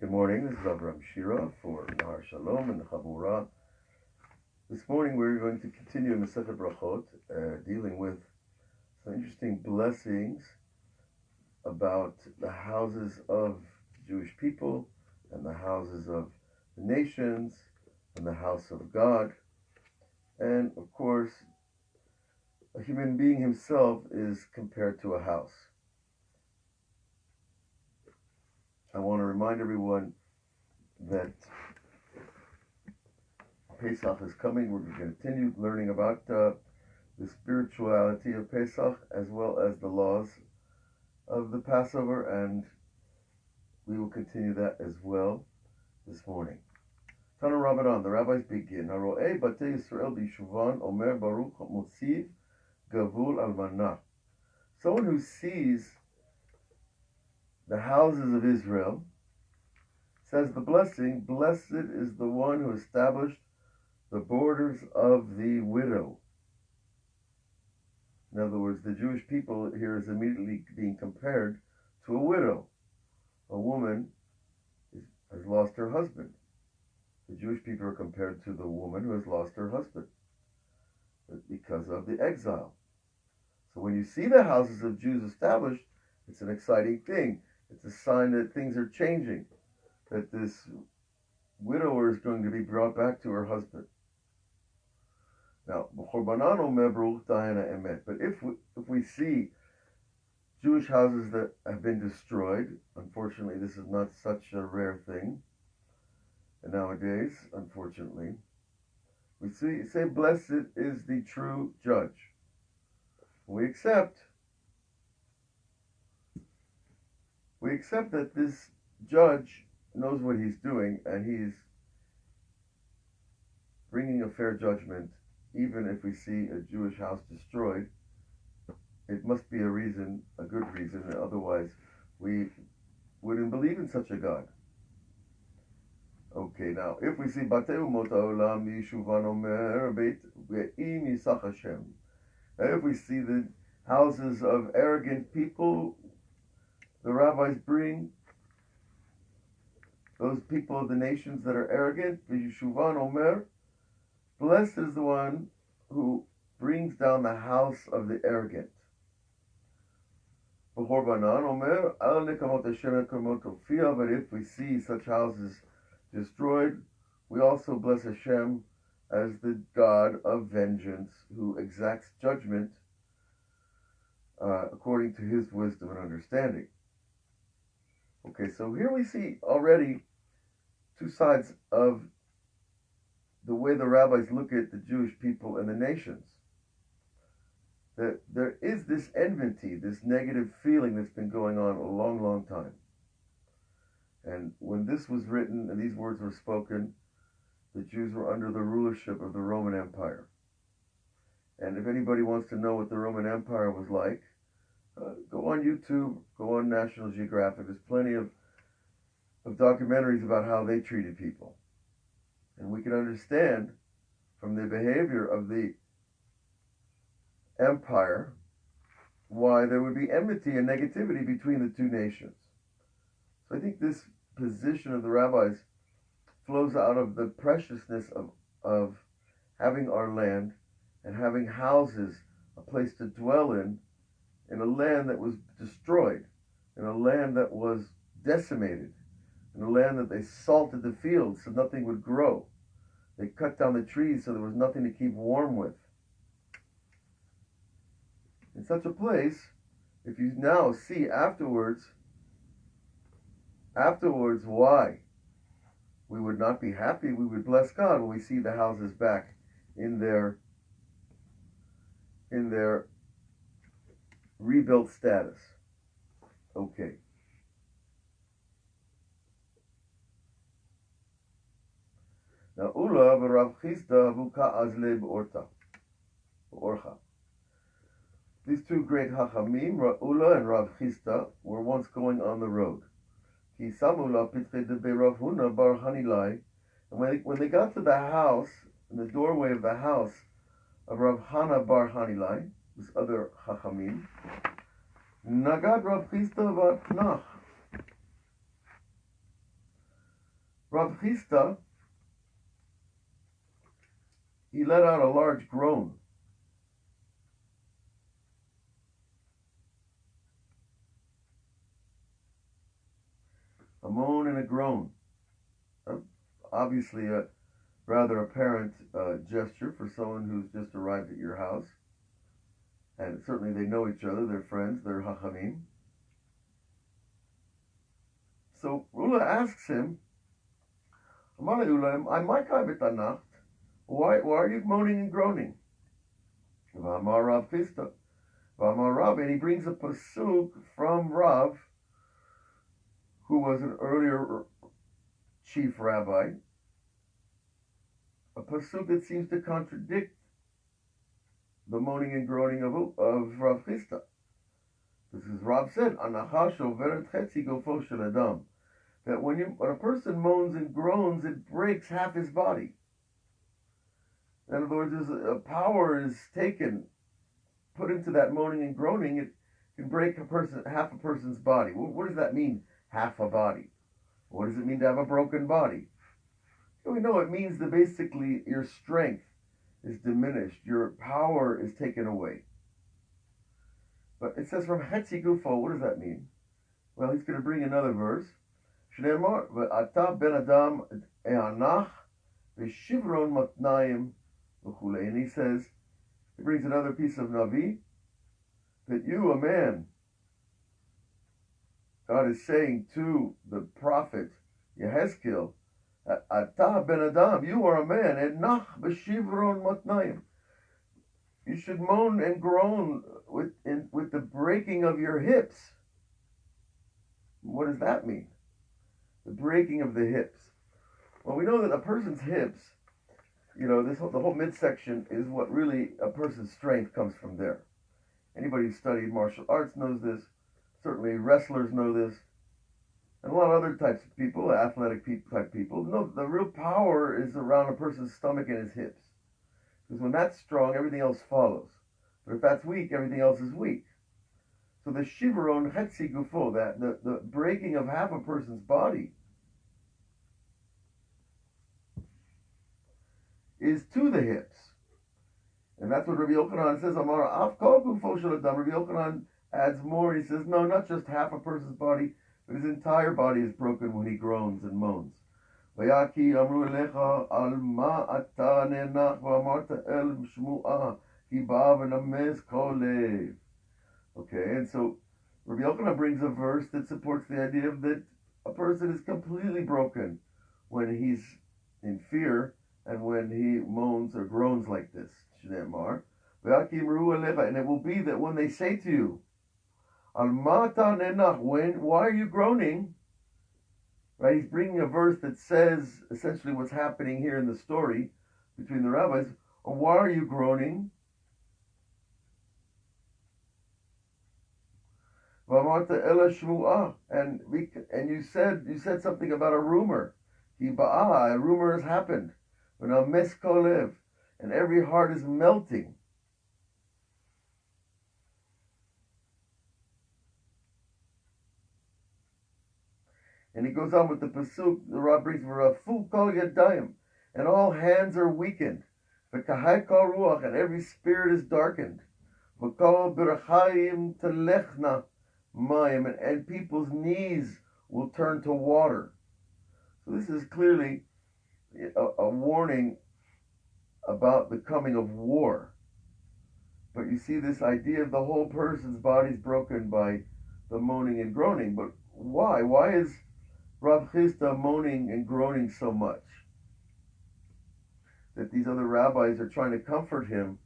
Good morning, this is Avraham Shira for Nahar Shalom and the Chabura. This morning we're going to continue in Masechet Berachot, dealing with some interesting blessings about the houses of Jewish people and the houses of the nations and the house of God. And of course, a human being himself is compared to a house. I want to remind everyone that Pesach is coming. We're going to continue learning about the spirituality of Pesach as well as the laws of the Passover, and we will continue that as well this morning. Tana Rabbanan, the rabbis begin. Haro'eh Batei Yisrael b'Yishuvan Omer Baruch Motziv Gavul Almanah. Someone who sees the houses of Israel says the blessing, blessed is the one who established the borders of the widow. In other words, the Jewish people here is immediately being compared to a widow. A woman has lost her husband. The Jewish people are compared to the woman who has lost her husband because of the exile. So when you see the houses of Jews established, it's an exciting thing. It's a sign that things are changing, that this widower is going to be brought back to her husband. Now, but if we see Jewish houses that have been destroyed, unfortunately, this is not such a rare thing. And nowadays, unfortunately, we say, blessed is the true judge. We accept that this judge knows what he's doing and he's bringing a fair judgment. Even if we see a Jewish house destroyed, it must be a reason, a good reason, otherwise we wouldn't believe in such a God. Okay, now, if we see Batei Umot Ha'olam Yishuvan Omer Beit Ve'im Yisach Hashem, if we see the houses of arrogant people, the rabbis bring those people of the nations that are arrogant, Yishuvan Omer, blessed is the one who brings down the house of the arrogant. But if we see such houses destroyed, we also bless Hashem as the God of vengeance, who exacts judgment according to his wisdom and understanding. Okay, so here we see already two sides of the way the rabbis look at the Jewish people and the nations. That there is this enmity, this negative feeling that's been going on a long, long time. And when this was written and these words were spoken, the Jews were under the rulership of the Roman Empire. And if anybody wants to know what the Roman Empire was like, go on YouTube, go on National Geographic. There's plenty of documentaries about how they treated people. And we can understand from the behavior of the empire why there would be enmity and negativity between the two nations. So I think this position of the rabbis flows out of the preciousness of having our land and having houses, a place to dwell in a land that was destroyed, in a land that was decimated, in a land that they salted the fields so nothing would grow. They cut down the trees so there was nothing to keep warm with. In such a place, if you now see afterwards why we would not be happy, we would bless God when we see the houses back in their rebuilt status. Okay. Now, Ula v'Rav Chisda v'Uka Azle b'Orcha. These two great Hachamim, Ula and Rav Chisda, were once going on the road. Ki samula pitche de Rav Huna bar Hanilai. And when they got to the house, in the doorway of the house of Rav Hana bar Hanilai, this other Chachamim, Nagad Rav Chisda v'Tnach. Rav Chisda, he let out a large groan. A moan and a groan. Obviously a rather apparent gesture for someone who's just arrived at your house. And certainly they know each other, they're friends, they're hachamim. So Ula asks him, why are you moaning and groaning? And he brings a pasuk from Rav, who was an earlier chief rabbi, a pasuk that seems to contradict the moaning and groaning of Rav Chisda. This is Rav said, Nahar shoveret chetzi gufo shel adam, that when a person moans and groans, it breaks half his body. In other words, a power is taken, put into that moaning and groaning, it can break half a person's body. What does that mean, half a body? What does it mean to have a broken body? We know it means that basically your strength is diminished, your power is taken away. But it says from Hetzi Gufo, what does that mean? Well, he's going to bring another verse. Shneimar, V'ata ben adam e'anach v'shivron matnayim v'chulei. And he says, he brings another piece of Navi, that you, a man, God is saying to the prophet Yehezkel, Ata ben Adam, you are a man, enach b'shivron matnayim. You should moan and groan with the breaking of your hips. What does that mean? The breaking of the hips. Well, we know that a person's hips, the whole midsection is what really a person's strength comes from there. Anybody who studied martial arts knows this. Certainly wrestlers know this. And a lot of other types of people, athletic type people, know the real power is around a person's stomach and his hips. Because when that's strong, everything else follows. But if that's weak, everything else is weak. So the shivaron hetzi gufo, that the breaking of half a person's body, is to the hips. And that's what Rabbi Yochanan says, Amar af kol gufo shel adam. Rabbi Yochanan adds more. He says, no, not just half a person's body, but his entire body is broken when he groans and moans. Vayaki amru elecha al ma ata nenach v'amarta el shmu'ah ki ba v'names kol lev. Okay, and so Rabbi Yochanan brings a verse that supports the idea that a person is completely broken when he's in fear and when he moans or groans like this. Shneimar, vayaki amru elecha, and it will be that when they say to you, Al mata nenach, why are you groaning? Right, he's bringing a verse that says essentially what's happening here in the story between the rabbis. Or why are you groaning? V'amarta ela shmu'ah, and you said something about a rumor. Ki ba'ah, a rumor has happened. V'names kolev, and every heart is melting. And he goes on with the pasuk, the Rav brings full kol yadayim, and all hands are weakened. V'kahai kol ruach, and every spirit is darkened. V'kol berachayim telechna mayim, and people's knees will turn to water. So this is clearly a warning about the coming of war. But you see this idea of the whole person's body's broken by the moaning and groaning. But why? Why is Rav Chisda moaning and groaning so much that these other rabbis are trying to comfort him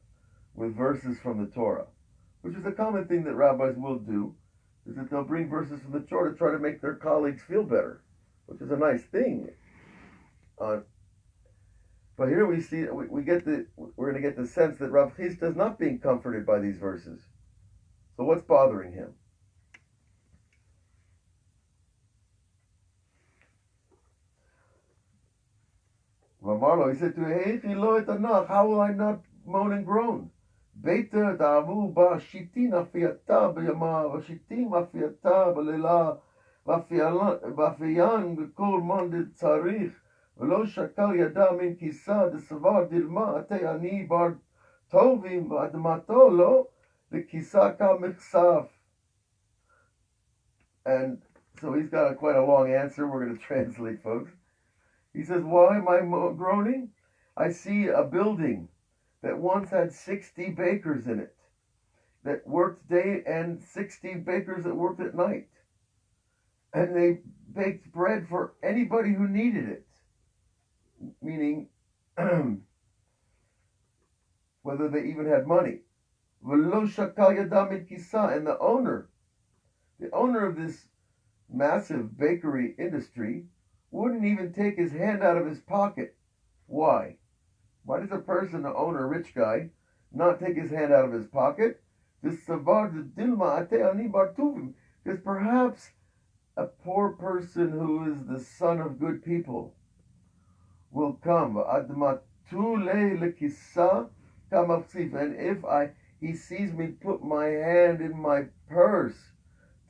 with verses from the Torah? Which is a common thing that rabbis will do, is that they'll bring verses from the Torah to try to make their colleagues feel better, which is a nice thing. But here we see, we're going to get the sense that Rav Chisda is not being comforted by these verses. So what's bothering him? Marlo, he said to him, how will I not moan and groan? Beiter da'amu ba'shitin afiyata b'yama v'shitim afiyata b'leila v'afiyan v'kol man tzarich ולא שקל ידה מן כיסה דסבר דילמה עתי עני בר טובים ואדמתו לא לכיסה כמכסף. And so he's got quite a long answer. We're going to translate, folks. He says, why am I groaning? I see a building that once had 60 bakers in it, that worked day, and 60 bakers that worked at night. And they baked bread for anybody who needed it. Meaning, whether they even had money. And the owner of this massive bakery industry wouldn't even take his hand out of his pocket. Why? Why does a person, the owner, a rich guy, not take his hand out of his pocket? Because perhaps a poor person who is the son of good people will come. And if he sees me put my hand in my purse,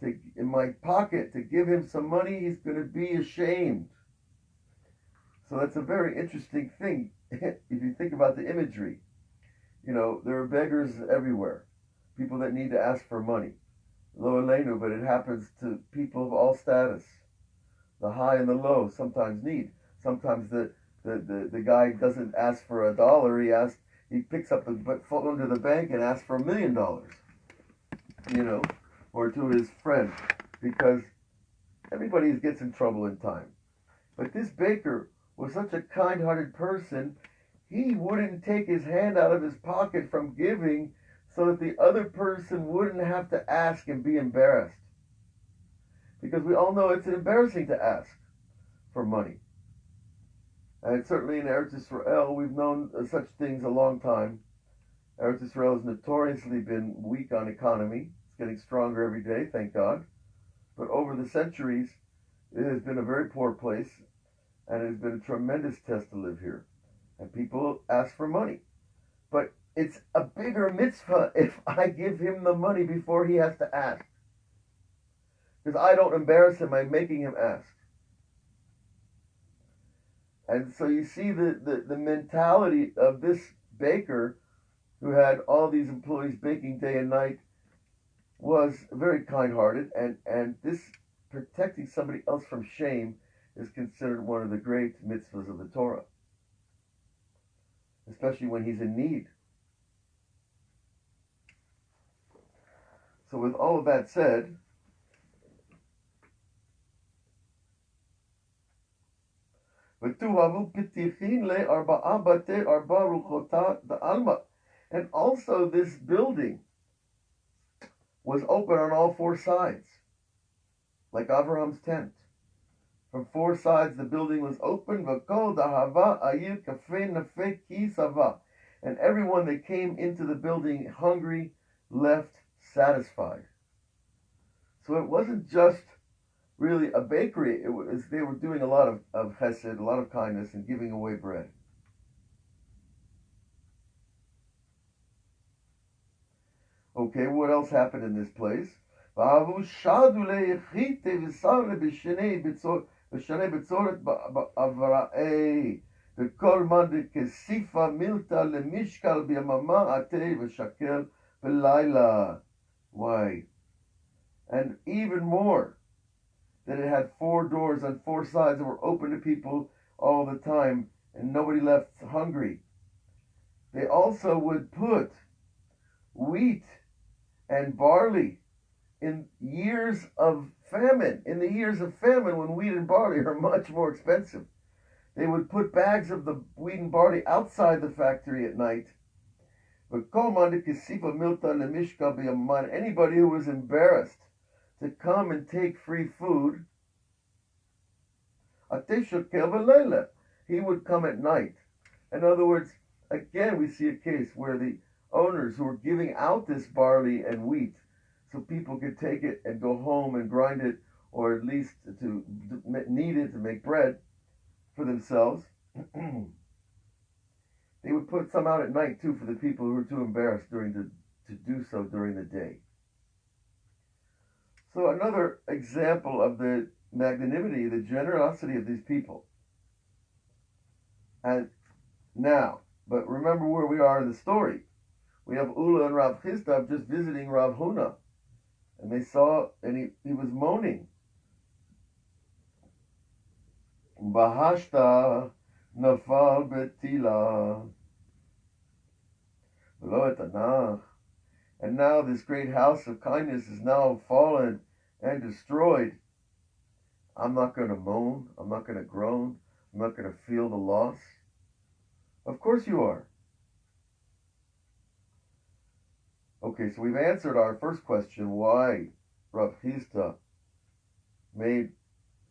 in my pocket, to give him some money, he's going to be ashamed. So that's a very interesting thing if you think about the imagery. You know, there are beggars everywhere, people that need to ask for money. Lo aleinu, but it happens to people of all status. The high and the low sometimes need. Sometimes the guy doesn't ask for $1. He picks up the phone to the bank and asks for $1 million. You know, or to his friend, because everybody gets in trouble in time. But this baker was such a kind-hearted person, he wouldn't take his hand out of his pocket from giving so that the other person wouldn't have to ask and be embarrassed. Because we all know it's embarrassing to ask for money. And certainly in Eretz Israel, we've known such things a long time. Eretz Israel has notoriously been weak on economy. It's getting stronger every day, thank God. But over the centuries, it has been a very poor place, and it has been a tremendous test to live here. And people ask for money. But it's a bigger mitzvah if I give him the money before he has to ask. Because I don't embarrass him by making him ask. And so you see the mentality of this baker who had all these employees baking day and night was very kind-hearted, and this protecting somebody else from shame is considered one of the great mitzvahs of the Torah, especially when he's in need. So with all of that said, and also this building was open on all four sides, like Avraham's tent. From four sides the building was open, and everyone that came into the building hungry left satisfied. So it wasn't just really a bakery, they were doing a lot of chesed, a lot of kindness, and giving away bread. Okay, what else happened in this place? Why? And even more, that it had four doors on four sides that were open to people all the time, and nobody left hungry. They also would put wheat and barley in years of famine. In the years of famine, when wheat and barley are much more expensive, they would put bags of the wheat and barley outside the factory at night. Anybody who was embarrassed to come and take free food, he would come at night. In other words, again, we see a case where the owners who were giving out this barley and wheat so people could take it and go home and grind it, or at least to knead it to make bread for themselves, they would put some out at night too for the people who were too embarrassed to do so during the day. So another example of the magnanimity, the generosity of these people. And now, but remember where we are in the story. We have Ula and Rav Chisda just visiting Rav Huna. And they saw, and he was moaning. Bahashta nafal betila. Below it Nahar. And now this great house of kindness is now fallen and destroyed. I'm not going to moan. I'm not going to groan. I'm not going to feel the loss. Of course you are. Okay, so we've answered our first question, why Rav Chisda made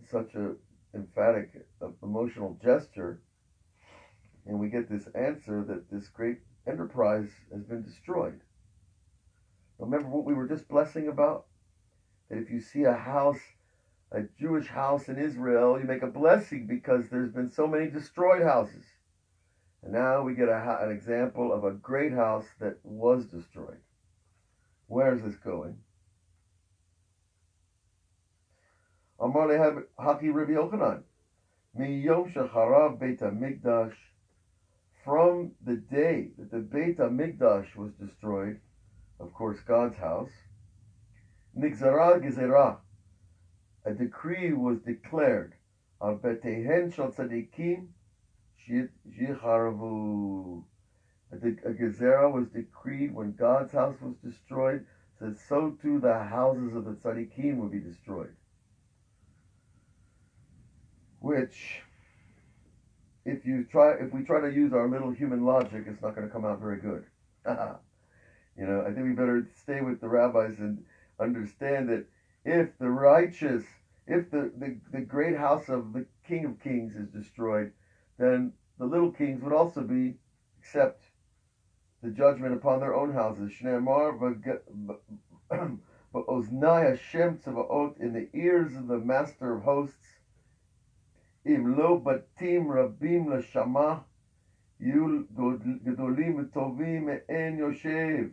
such a emphatic, emotional gesture, and we get this answer that this great enterprise has been destroyed. Remember what we were just blessing about? That if you see a house, a Jewish house in Israel, you make a blessing because there's been so many destroyed houses. And now we get an example of a great house that was destroyed. Where is this going? Amar lehab haki Rabbi Yochanan, miyom shecharav Beit HaMikdash, from the day that the Beit HaMikdash was destroyed, of course God's house, nigzara gezerah, a decree was declared, al betehen shel tzadikim shicharavu. A gezerah was decreed when God's house was destroyed, that so too the houses of the tzaddikim would be destroyed. Which, if we try to use our little human logic, it's not going to come out very good. I think we better stay with the rabbis and understand that if the righteous, if the great house of the King of Kings is destroyed, then the little kings would also be, except the judgment upon their own houses. Shneimar ba'oznai Hashem tzavaot, in the ears of the Master of Hosts, im lo batim rabim l'shama, yul gedolim v'tovim me'en yoshev.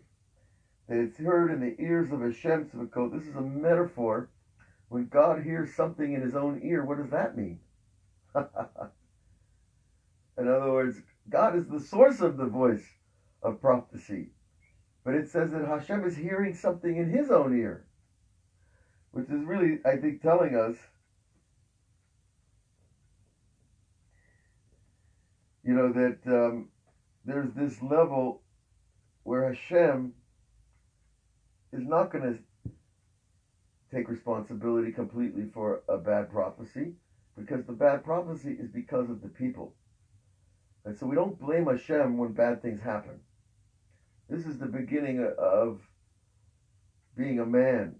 That it's heard in the ears of Hashem tzavaot. This is a metaphor. When God hears something in his own ear, what does that mean? In other words, God is the source of the voice of prophecy. But it says that Hashem is hearing something in his own ear, which is really, I think, telling us, that there's this level where Hashem is not going to take responsibility completely for a bad prophecy, because the bad prophecy is because of the people. And so we don't blame Hashem when bad things happen. This is the beginning of being a man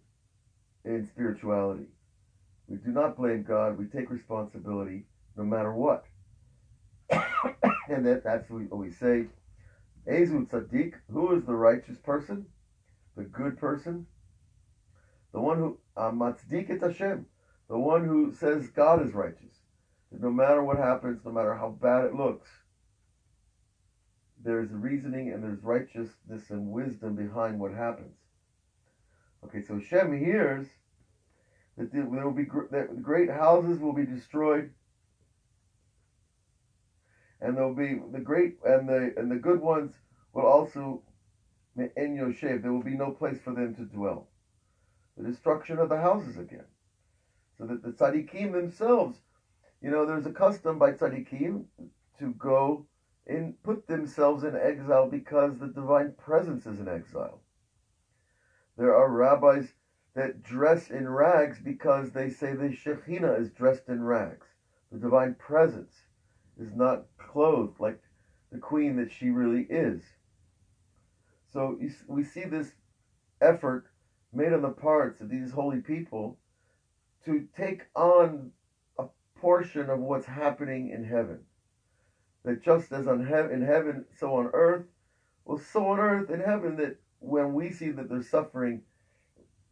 in spirituality. We do not blame God. We take responsibility no matter what. And that's what we say. Ezu tzaddik, who is the righteous person? The good person? The one who, matzdik et Hashem, the one who says God is righteous. That no matter what happens, no matter how bad it looks, there's reasoning and there's righteousness and wisdom behind what happens. Okay, so Hashem hears that there will be that great houses will be destroyed, and there'll be the great and the good ones will also in Yoshev. There will be no place for them to dwell. The destruction of the houses again, so that the tzaddikim themselves, there's a custom by tzaddikim to go and put themselves in exile because the divine presence is in exile. There are rabbis that dress in rags because they say the Shekhinah is dressed in rags. The divine presence is not clothed like the queen that she really is. So we see this effort made on the parts of these holy people to take on a portion of what's happening in heaven. That just as in heaven, so on earth, well, so on earth in heaven, that when we see that there's suffering,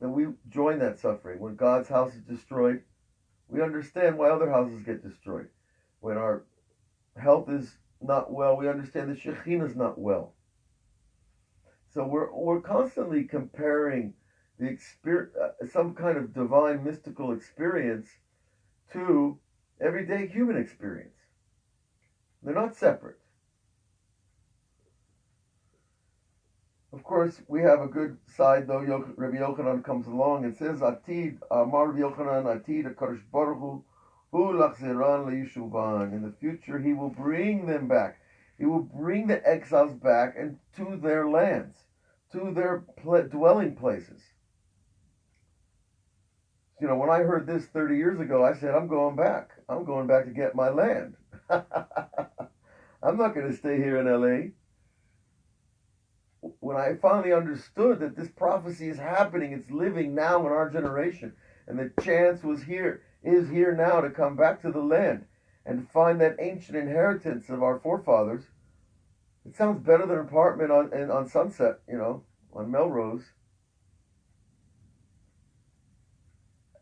that we join that suffering. When God's house is destroyed, we understand why other houses get destroyed. When our health is not well, we understand the Shekhinah is not well. So we're constantly comparing the experience, some kind of divine mystical experience, to everyday human experience. They're not separate. Of course, we have a good side, though. Rabbi Yochanan comes along and says, Atid, Amar Rabbi Yochanan, Atid, HaKadosh Baruch Hu lachzeran leYishuvan. In the future, he will bring them back. He will bring the exiles back and to their lands, to their dwelling places. You know, when I heard this 30 years ago, I said, I'm going back. I'm going back to get my land. I'm not going to stay here in LA. When I finally understood that this prophecy is happening, it's living now in our generation, and the chance is here now to come back to the land and find that ancient inheritance of our forefathers. It sounds better than an apartment on Sunset, you know, on Melrose.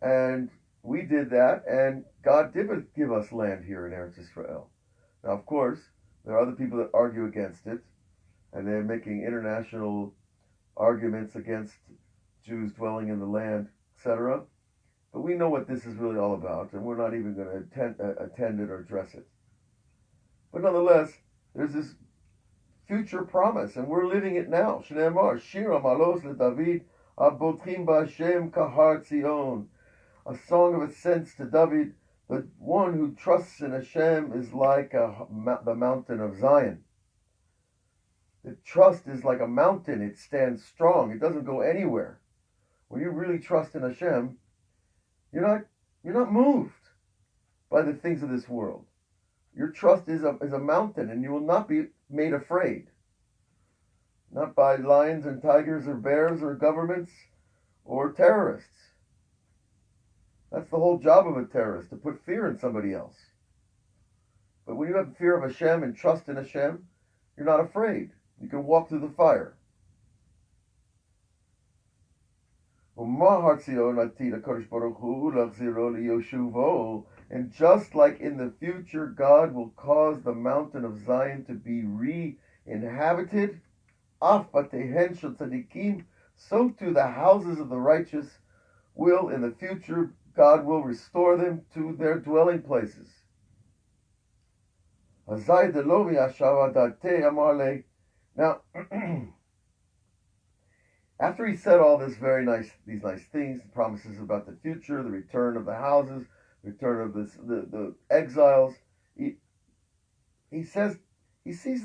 And we did that, and God did give us land here in Eretz Israel. Now, of course, there are other people that argue against it, and they're making international arguments against Jews dwelling in the land, etc. But we know what this is really all about, and we're not even going to attend it or address it. But nonetheless, there's this future promise, and we're living it now. Shneimar, Shira malos leDavid, abotchim b'Hashem kahar Tzion. A song of ascents to David. The one who trusts in Hashem is like the mountain of Zion. The trust is like a mountain. It stands strong. It doesn't go anywhere. When you really trust in Hashem, you're not moved by the things of this world. Your trust is a mountain, and you will not be made afraid. Not by lions and tigers or bears or governments or terrorists. That's the whole job of a terrorist, to put fear in somebody else. But when you have fear of Hashem and trust in Hashem, you're not afraid. You can walk through the fire. And just like in the future, God will cause the mountain of Zion to be re-inhabited, so too the houses of the righteous will, in the future, God will restore them to their dwelling places. Now, after he said all these nice things, promises about the future, the return of the houses, return of the exiles, he sees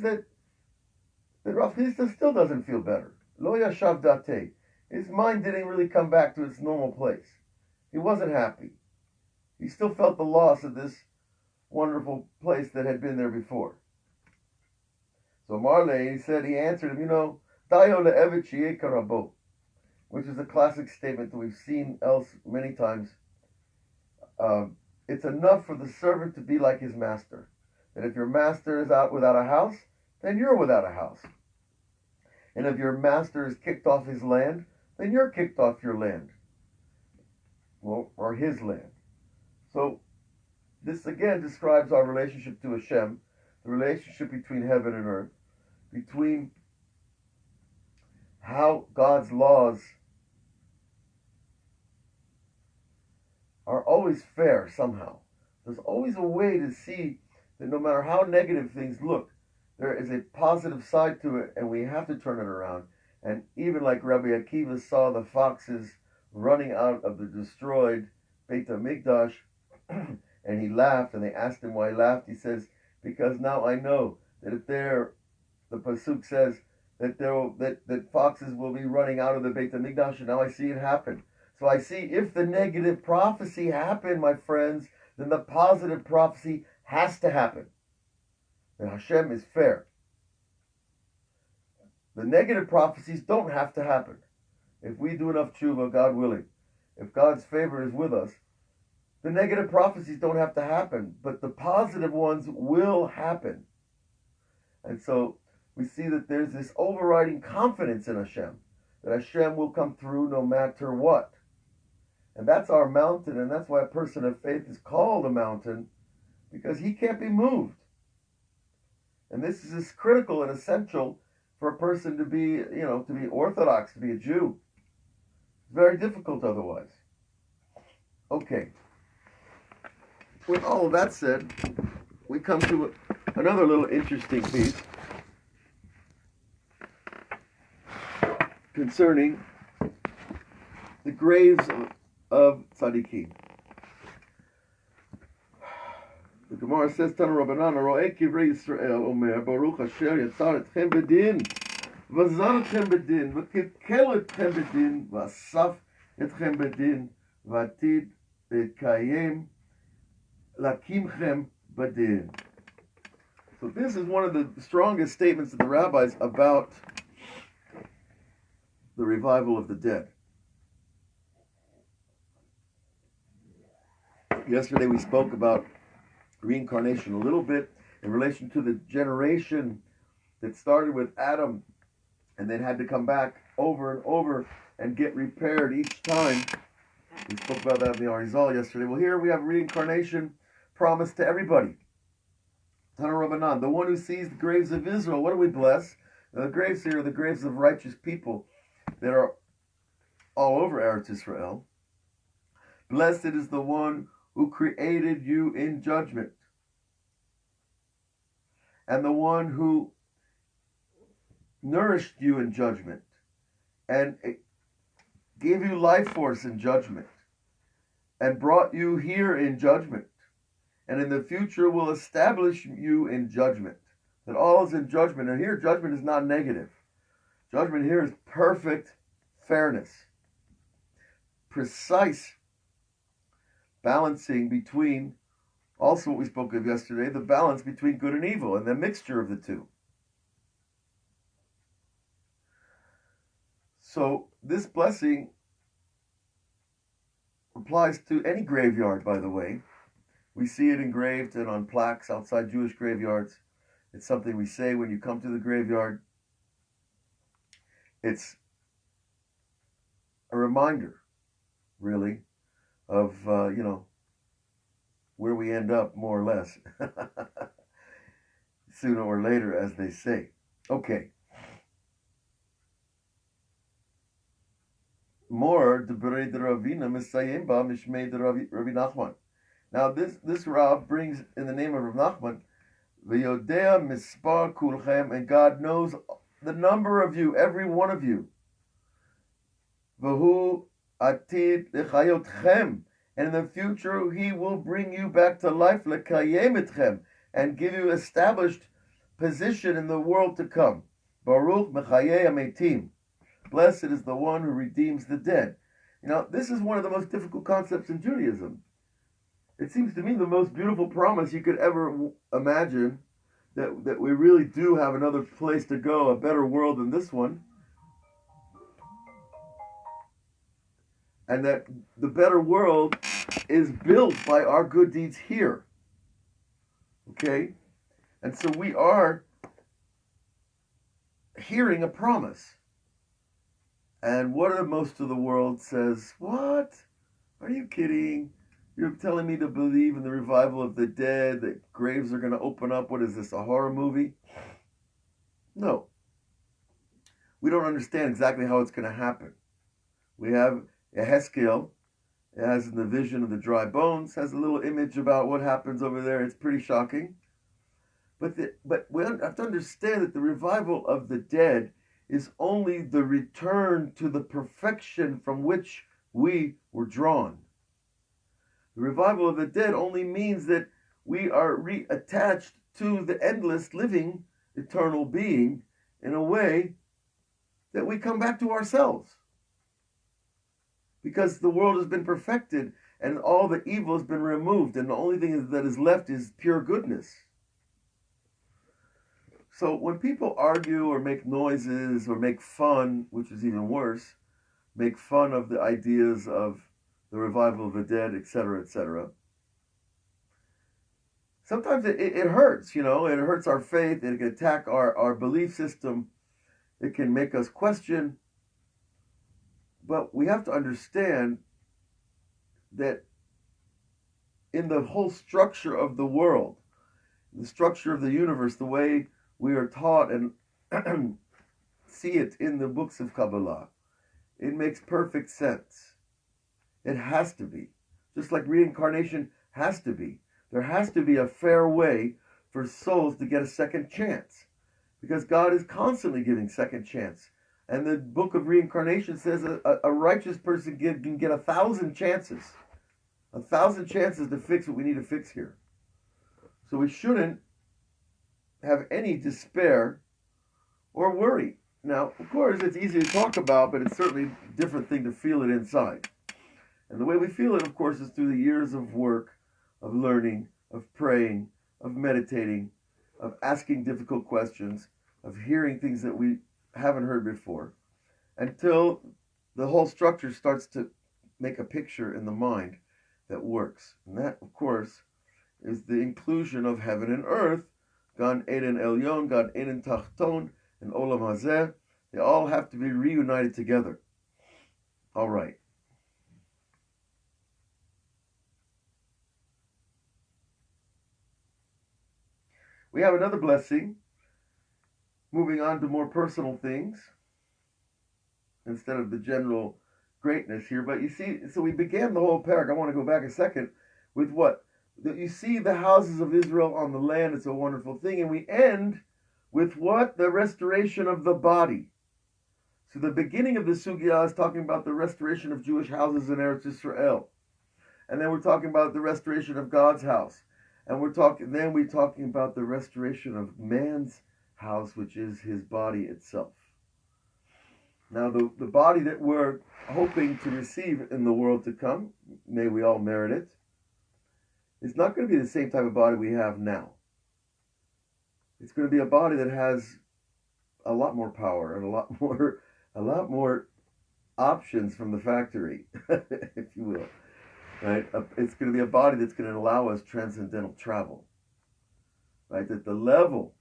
that Rav Chisda still doesn't feel better. Lo yashav dateh. His mind didn't really come back to its normal place. He wasn't happy. He still felt the loss of this wonderful place that had been there before. So Marley, he answered him, Dayo le'evet sheyeh karabo, which is a classic statement that we've seen else many times. It's enough for the servant to be like his master. That if your master is out without a house, then you're without a house. And if your master is kicked off his land, then you're kicked off your land. Well, or his land. So this again describes our relationship to Hashem, the relationship between heaven and earth, between how God's laws are always fair somehow. There's always a way to see that no matter how negative things look, there is a positive side to it, and we have to turn it around. And even like Rabbi Akiva saw the foxes running out of the destroyed Beit HaMikdash, and he laughed, and they asked him why he laughed. He says, because now I know that if the Pasuk says that foxes will be running out of the Beit HaMikdash, and now I see it happen. So I see if the negative prophecy happened, my friends, then the positive prophecy has to happen. That Hashem is fair. The negative prophecies don't have to happen. If we do enough tshuva, God willing, if God's favor is with us, the negative prophecies don't have to happen, but the positive ones will happen. And so we see that there's this overriding confidence in Hashem, that Hashem will come through no matter what. And that's our mountain, and that's why a person of faith is called a mountain, because he can't be moved. And this is as critical and essential for a person to be, to be Orthodox, to be a Jew. It's very difficult otherwise. Okay. With all of that said, we come to another little interesting piece concerning the graves of tzaddikim. The Gemara says, Tana Rabbanan, Ro'eh kivrei Yisrael, Omer, Baruch Asher yatzar etchem bedin, v'zan etchem bedin, v'kekel etchem bedin, v'asaf etchem bedin, v'atid kayem lakimchem bedin. So this is one of the strongest statements of the rabbis about the revival of the dead. Yesterday we spoke about reincarnation a little bit in relation to the generation that started with Adam and then had to come back over and over and get repaired each time. We spoke about that in the Arizal yesterday. Well, here we have reincarnation promised to everybody. Tana Rabbanan, the one who sees the graves of Israel, what do we bless? The graves here are the graves of righteous people that are all over Eretz Israel. Blessed is the one who created you in judgment, and the one who nourished you in judgment, and gave you life force in judgment, and brought you here in judgment, and in the future will establish you in judgment. That all is in judgment. And here, judgment is not negative. Judgment here is perfect fairness, precise balancing between, also what we spoke of yesterday, the balance between good and evil and the mixture of the two. So this blessing applies to any graveyard, by the way. We see it engraved and on plaques outside Jewish graveyards. It's something we say when you come to the graveyard. It's a reminder, really, of, where we end up, more or less, sooner or later, as they say. Okay. More, Debrei de Ravina, Misayim Ba, Mishmei de Ravi Nachman. Now, this Rav brings in the name of Rav Nachman, V'yodea mispar kulchem, and God knows the number of you, every one of you. V'hu atid lechayotchem, and in the future He will bring you back to life, lekayem etchem, and give you established position in the world to come. Baruch mechayei ametim. Blessed is the one who redeems the dead. You know, this is one of the most difficult concepts in Judaism. It seems to me the most beautiful promise you could ever imagine, that we really do have another place to go, a better world than this one. And that the better world is built by our good deeds here. Okay? And so we are hearing a promise. And what if most of the world says, what? Are you kidding? You're telling me to believe in the revival of the dead, that graves are going to open up? What is this, a horror movie? No. We don't understand exactly how it's going to happen. We have Ezekiel, it has the vision of the dry bones, has a little image about what happens over there. It's pretty shocking. But we have to understand that the revival of the dead is only the return to the perfection from which we were drawn. The revival of the dead only means that we are reattached to the endless, living, eternal being in a way that we come back to ourselves. Because the world has been perfected and all the evil has been removed, and the only thing that is left is pure goodness. So when people argue or make noises or make fun, which is even worse, make fun of the ideas of the revival of the dead, etc., etc., sometimes it hurts, it hurts our faith, it can attack our belief system, it can make us question. But we have to understand that in the whole structure of the world, the structure of the universe, the way we are taught and see it in the books of Kabbalah, it makes perfect sense. It has to be. Just like reincarnation has to be. There has to be a fair way for souls to get a second chance, because God is constantly giving second chance. And the book of reincarnation says a righteous person can get 1,000 chances. 1,000 chances to fix what we need to fix here. So we shouldn't have any despair or worry. Now, of course, it's easy to talk about, but it's certainly a different thing to feel it inside. And the way we feel it, of course, is through the years of work, of learning, of praying, of meditating, of asking difficult questions, of hearing things that we haven't heard before, until the whole structure starts to make a picture in the mind that works. And that, of course, is the inclusion of heaven and earth, Gan Eden Elyon, Gan Eden Tachton, and Olam Hazeh. They all have to be reunited together. All right. We have another blessing, moving on to more personal things, instead of the general greatness here. But you see, so we began the whole parak. I want to go back a second with what? That you see the houses of Israel on the land. It's a wonderful thing. And we end with what? The restoration of the body. So the beginning of the sugya is talking about the restoration of Jewish houses in Eretz Yisrael. And then we're talking about the restoration of God's house. And we're talking about the restoration of man's house, which is his body itself. Now, the body that we're hoping to receive in the world to come, may we all merit it, is not going to be the same type of body we have now. It's going to be a body that has a lot more power and a lot more options from the factory, if you will. Right? It's going to be a body that's going to allow us transcendental travel. Right? That the level,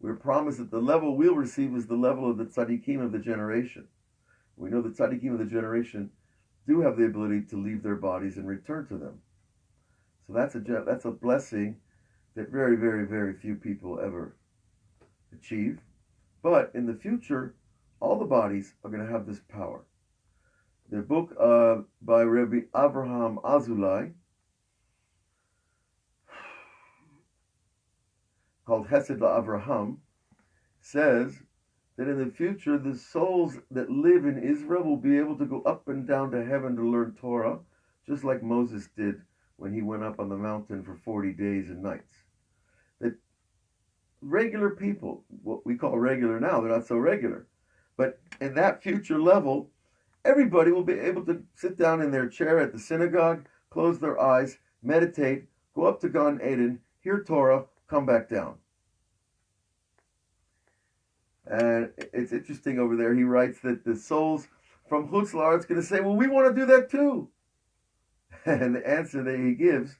we're promised that the level we'll receive is the level of the tzaddikim of the generation. We know the tzaddikim of the generation do have the ability to leave their bodies and return to them. So that's a blessing that very, very, very few people ever achieve. But in the future, all the bodies are going to have this power. The book by Rabbi Avraham Azulai, called Hesed LaAvraham, says that in the future the souls that live in Israel will be able to go up and down to heaven to learn Torah, just like Moses did when he went up on the mountain for 40 days and nights. That regular people, what we call regular now, they're not so regular, but in that future level, everybody will be able to sit down in their chair at the synagogue, close their eyes, meditate, go up to Gan Eden, hear Torah, come back down. And it's interesting over there, he writes that the souls from Chutz La'aretz going to say, well, we want to do that too. And the answer that he gives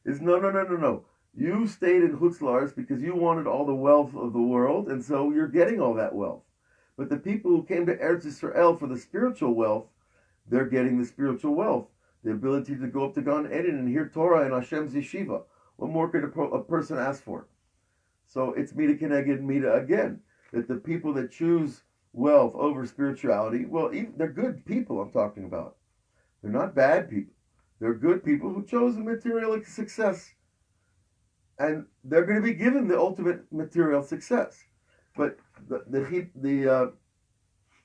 is, no. You stayed in Chutz La'aretz because you wanted all the wealth of the world, and so you're getting all that wealth. But the people who came to Eretz Yisrael for the spiritual wealth, they're getting the spiritual wealth. The ability to go up to Gan Eden and hear Torah in Hashem's yeshiva. What more could a person ask for? So it's Mida Keneged Mida again. That the people that choose wealth over spirituality, well, they're good people I'm talking about. They're not bad people. They're good people who chose the material success. And they're going to be given the ultimate material success. But the Chesed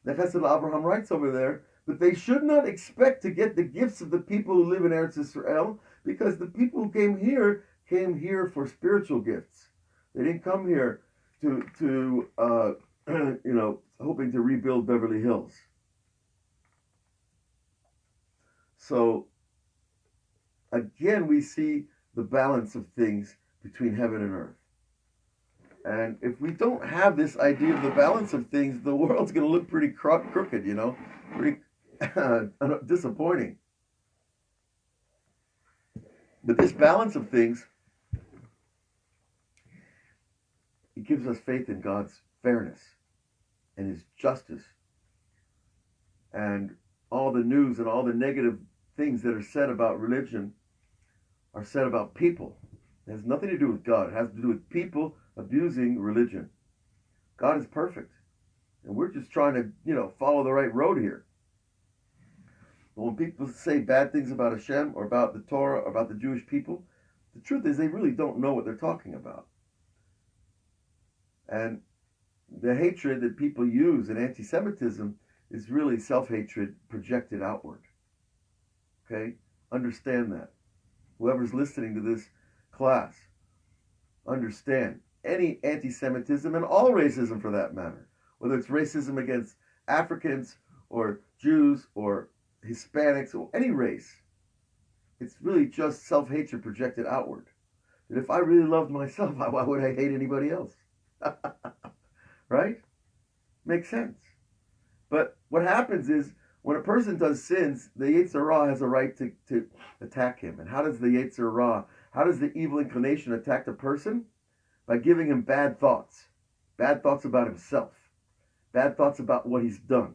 Avraham writes over there, but they should not expect to get the gifts of the people who live in Eretz Yisrael, because the people who came here for spiritual gifts. They didn't come here to hoping to rebuild Beverly Hills. So again, we see the balance of things between heaven and earth. And if we don't have this idea of the balance of things, the world's going to look pretty crooked, pretty disappointing. But this balance of things, it gives us faith in God's fairness and His justice. And all the news and all the negative things that are said about religion are said about people. It has nothing to do with God. It has to do with people abusing religion. God is perfect. And we're just trying to, follow the right road here. But when people say bad things about Hashem or about the Torah or about the Jewish people, the truth is they really don't know what they're talking about. And the hatred that people use in anti-Semitism is really self-hatred projected outward. Okay? Understand that. Whoever's listening to this class, understand any anti-Semitism and all racism for that matter, whether it's racism against Africans or Jews or Hispanics or any race, it's really just self-hatred projected outward. That if I really loved myself, why would I hate anybody else? Right? Makes sense. But what happens is, when a person does sins, the Yetzer Hara has a right to attack him. And how does the Yetzer Hara, how does the evil inclination attack the person? By giving him bad thoughts about himself, bad thoughts about what he's done.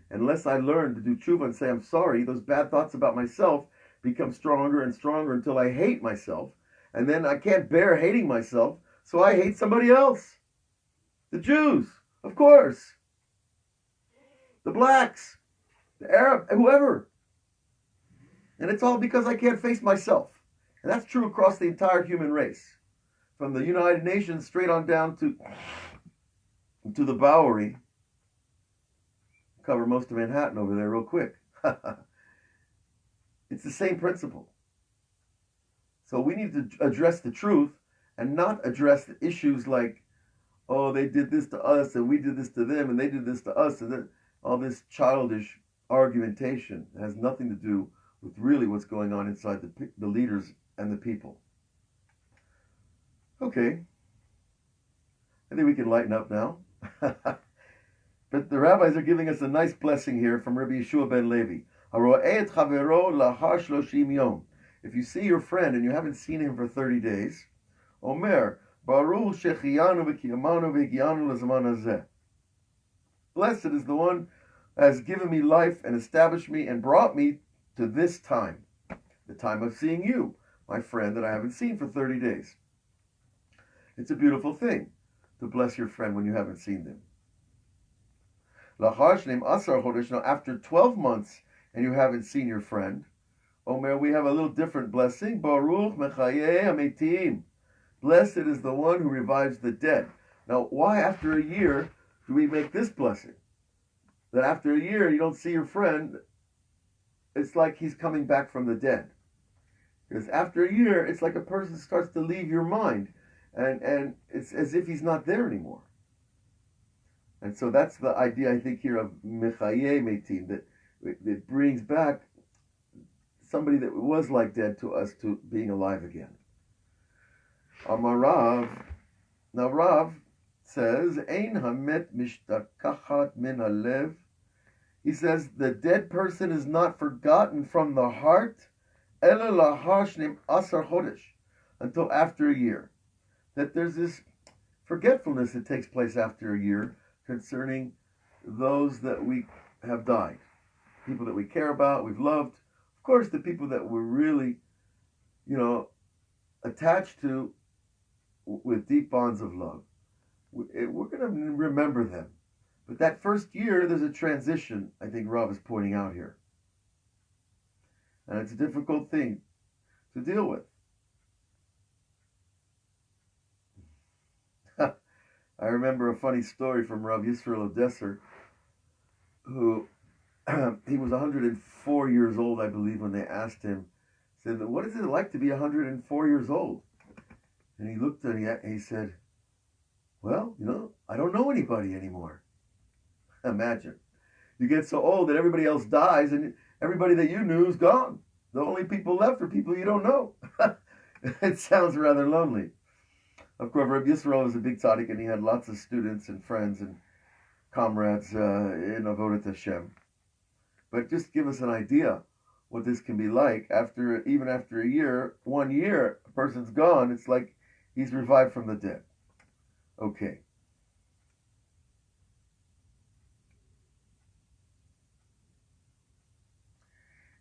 Unless I learn to do tshuva and say I'm sorry, those bad thoughts about myself become stronger and stronger until I hate myself. And then I can't bear hating myself, so I hate somebody else. The Jews, of course. The blacks, the Arab, whoever. And it's all because I can't face myself. And that's true across the entire human race. From the United Nations straight on down to the Bowery. Cover most of Manhattan over there real quick. It's the same principle. So we need to address the truth and not address the issues like, oh, they did this to us and we did this to them and they did this to us, and then all this childish argumentation has nothing to do with really what's going on inside the leaders and the people. Okay. I think we can lighten up now. But the rabbis are giving us a nice blessing here from Rabbi Yeshua ben Levi. If you see your friend and you haven't seen him for 30 days, Omer, Baruch shechiyanu v'kiyamanu v'higiyanu l'zaman hazeh. Blessed is the one who has given me life and established me and brought me to this time, the time of seeing you, my friend that I haven't seen for 30 days. It's a beautiful thing to bless your friend when you haven't seen them. Now, after 12 months and you haven't seen your friend, Omer, we have a little different blessing. Baruch mechayeh hametim. Blessed is the one who revives the dead. Now, why after a year do we make this blessing? That after a year you don't see your friend, it's like he's coming back from the dead. Because after a year, it's like a person starts to leave your mind. And it's as if he's not there anymore. And so that's the idea, I think, here of Mechaye Metim, that it brings back somebody that was like dead to us to being alive again. Amar Rav. Now Rav says, Ein hamet mishtakachat min halev. He says, the dead person is not forgotten from the heart, ela lahar shneim asar chodesh, until after a year. That there's this forgetfulness that takes place after a year concerning those that we have died. People that we care about, we've loved. Of course, the people that we're really, attached to with deep bonds of love. We're going to remember them. But that first year, there's a transition, I think Rav is pointing out here. And it's a difficult thing to deal with. I remember a funny story from Rav Yisrael Odesser, who, he was 104 years old, I believe, when they asked him, said, what is it like to be 104 years old? And he looked at it and he said, well, I don't know anybody anymore. Imagine. You get so old that everybody else dies and everybody that you knew is gone. The only people left are people you don't know. It sounds rather lonely. Of course, Rabbi Yisrael was a big tzaddik, and he had lots of students and friends and comrades in Avodat Hashem. But just give us an idea what this can be like even after a year. 1 year, a person's gone. It's like he's revived from the dead. Okay.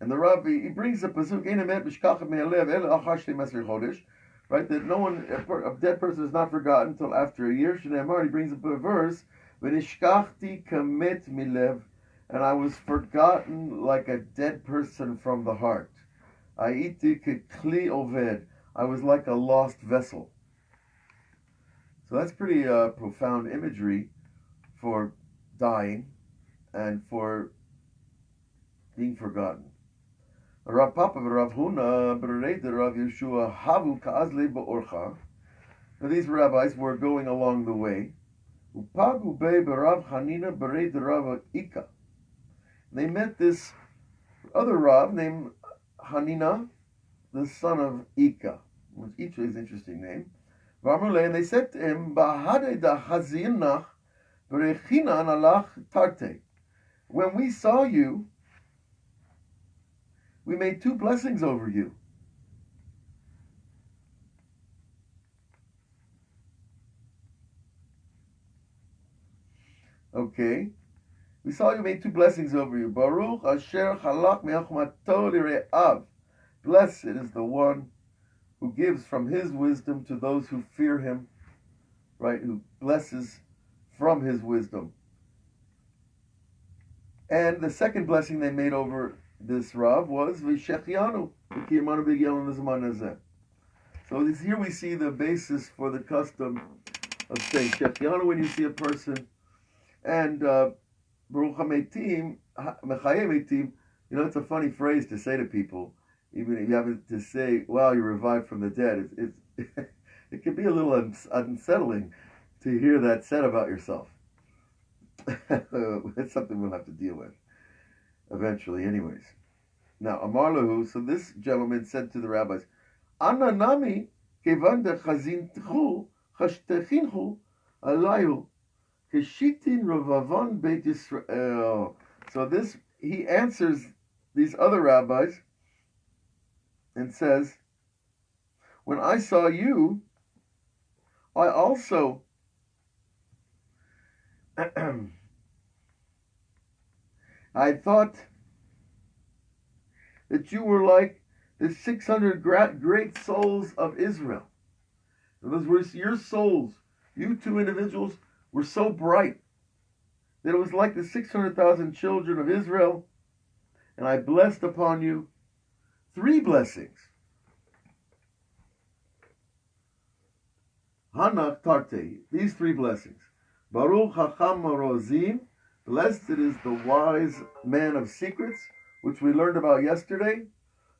And the Rabbi, he brings a pasuk, right, that no one, a dead person is not forgotten until after a year. Shneimar, he brings up a verse, v'nishkachti kamet milev, and I was forgotten like a dead person from the heart. Aiti kekli oved, I was like a lost vessel. So that's pretty profound imagery for dying and for being forgotten. Rav Papa Rav Huna Bereit Rav Yeshua Havu Ka'azle Ba'orcha. Now these rabbis were going along the way. Upagu Be Barav Hanina Bereit Rav Ika. They met this other Rav named Hanina, the son of Ika, which each is an interesting name. And they said to him, Bahade da Hazinach Berechinan alach tarte. When we saw you, we made 2 blessings over you. Okay. We saw you made 2 blessings over you. Baruch asher chalak me'achmato lire'av. Blessed is the one who gives from his wisdom to those who fear him, right? Who blesses from his wisdom. And the second blessing they made over this Rav was V'shechianu, V'kiyamanu b'giyanu l'zman hazeh. So here we see the basis for the custom of saying Shechianu when you see a person, and Baruch HaMeitim, Mechayeh Meitim. You know, it's a funny phrase to say to people, even if you have to say, "Wow, you're revived from the dead." It can be a little unsettling to hear that said about yourself. It's something we'll have to deal with eventually, anyways. Now, Amar Lahu, so this gentleman said to the rabbis, Anna nami kevan de chazintchu chashtechinchu alayu keshitin ravavon beit Yisrael. So this, he answers these other rabbis and says, when I saw you, I also I thought that you were like the 600 great souls of Israel. In other words, your souls, you 2 individuals, were so bright that it was like the 600,000 children of Israel, and I blessed upon you 3 blessings. Hanach Tarte, these 3 blessings. Baruch Hacham Rozim, blessed is the wise man of secrets, which we learned about yesterday.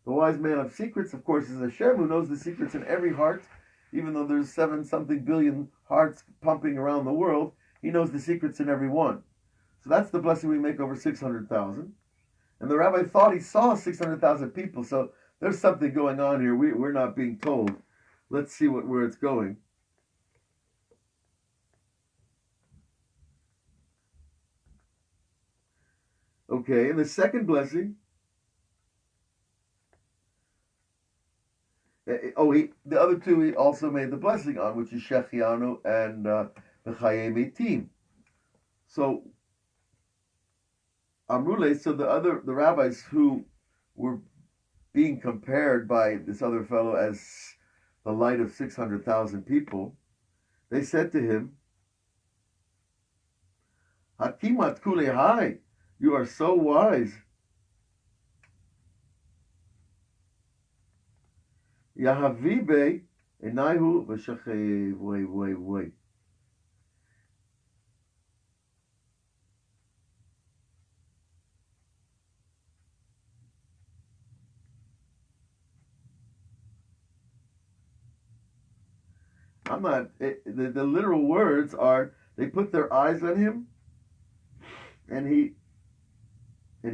The wise man of secrets, of course, is Hashem, who knows the secrets in every heart. Even though there's 7-something billion hearts pumping around the world, he knows the secrets in every one. So that's the blessing we make over 600,000. And the rabbi thought he saw 600,000 people, so there's something going on here. We're not being told. Let's see where it's going. Okay, and the second blessing, the other 2 he also made the blessing on, which is Shechianu and the Chayei Meitim. So Amrule, so the rabbis who were being compared by this other fellow as the light of 600,000 people, they said to him, Hakimat Kulehai, you are so wise. Yahavibe enaihu v'shachei way. I'm not. The literal words are, they put their eyes on him, and he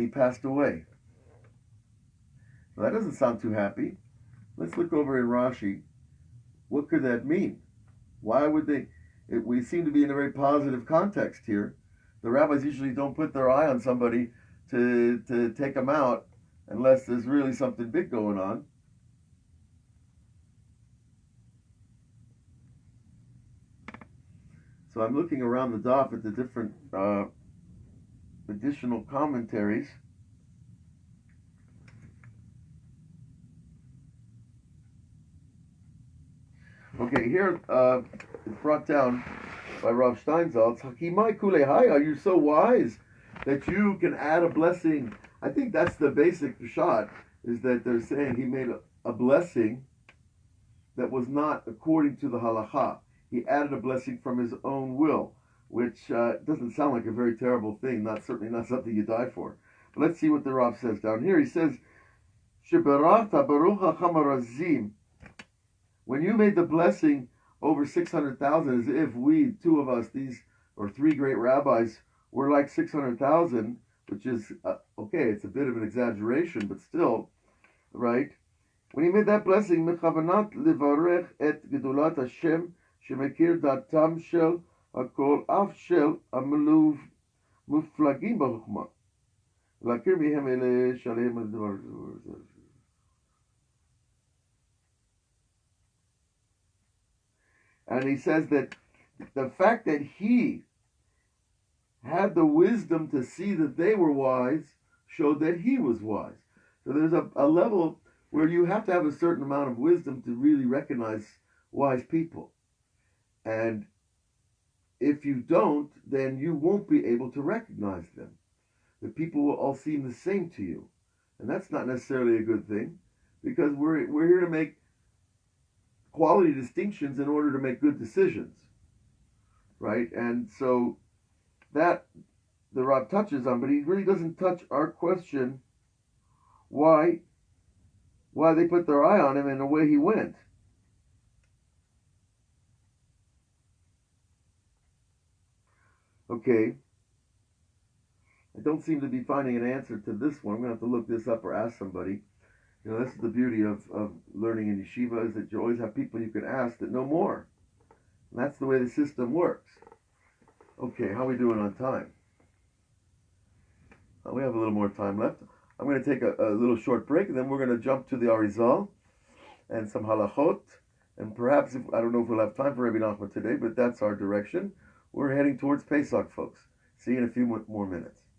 passed away. Well, that doesn't sound too happy. Let's look over in Rashi. What could that mean? Why would they? We seem to be in a very positive context here. The rabbis usually don't put their eye on somebody to take them out unless there's really something big going on. So I'm looking around the daf at the different additional commentaries. Okay, here it's brought down by Rav Steinsaltz. Hakimai kulehaya, you're so wise that you can add a blessing. I think that's the basic shot, is that they're saying he made a blessing that was not according to the halacha. he added a blessing from his own will, which doesn't sound like a very terrible thing, certainly not something you die for. But let's see what the Rav says down here. He says, Sheberachta Baruch HaChamarazim, when you made the blessing over 600,000, as if we, two of us, or three great rabbis, were like 600,000, which is, okay, it's a bit of an exaggeration, but still, right? When he made that blessing, mechavanat levarech et gedulat Hashem, shemekir datam shel hakol af shel ameluv muflagim b'chukma. Lakir mihem ele shalem advar. And he says that the fact that he had the wisdom to see that they were wise showed that he was wise. So there's a level where you have to have a certain amount of wisdom to really recognize wise people. And if you don't, then you won't be able to recognize them. The people will all seem the same to you. And that's not necessarily a good thing, because we're here to make quality distinctions in order to make good decisions, right? And so that the Rav touches on, but he really doesn't touch our question, why they put their eye on him and away he went. Okay, I don't seem to be finding an answer to this one. I'm going to have to look this up or ask somebody. You know, this is the beauty of learning in yeshiva, is that you always have people you can ask that know more. And that's the way the system works. Okay, how are we doing on time? We have a little more time left. I'm going to take a little short break, and then we're going to jump to the Arizal and some halachot. And perhaps, I don't know if we'll have time for Rabbi Nachman today, but that's our direction. We're heading towards Pesach, folks. See you in a few more minutes.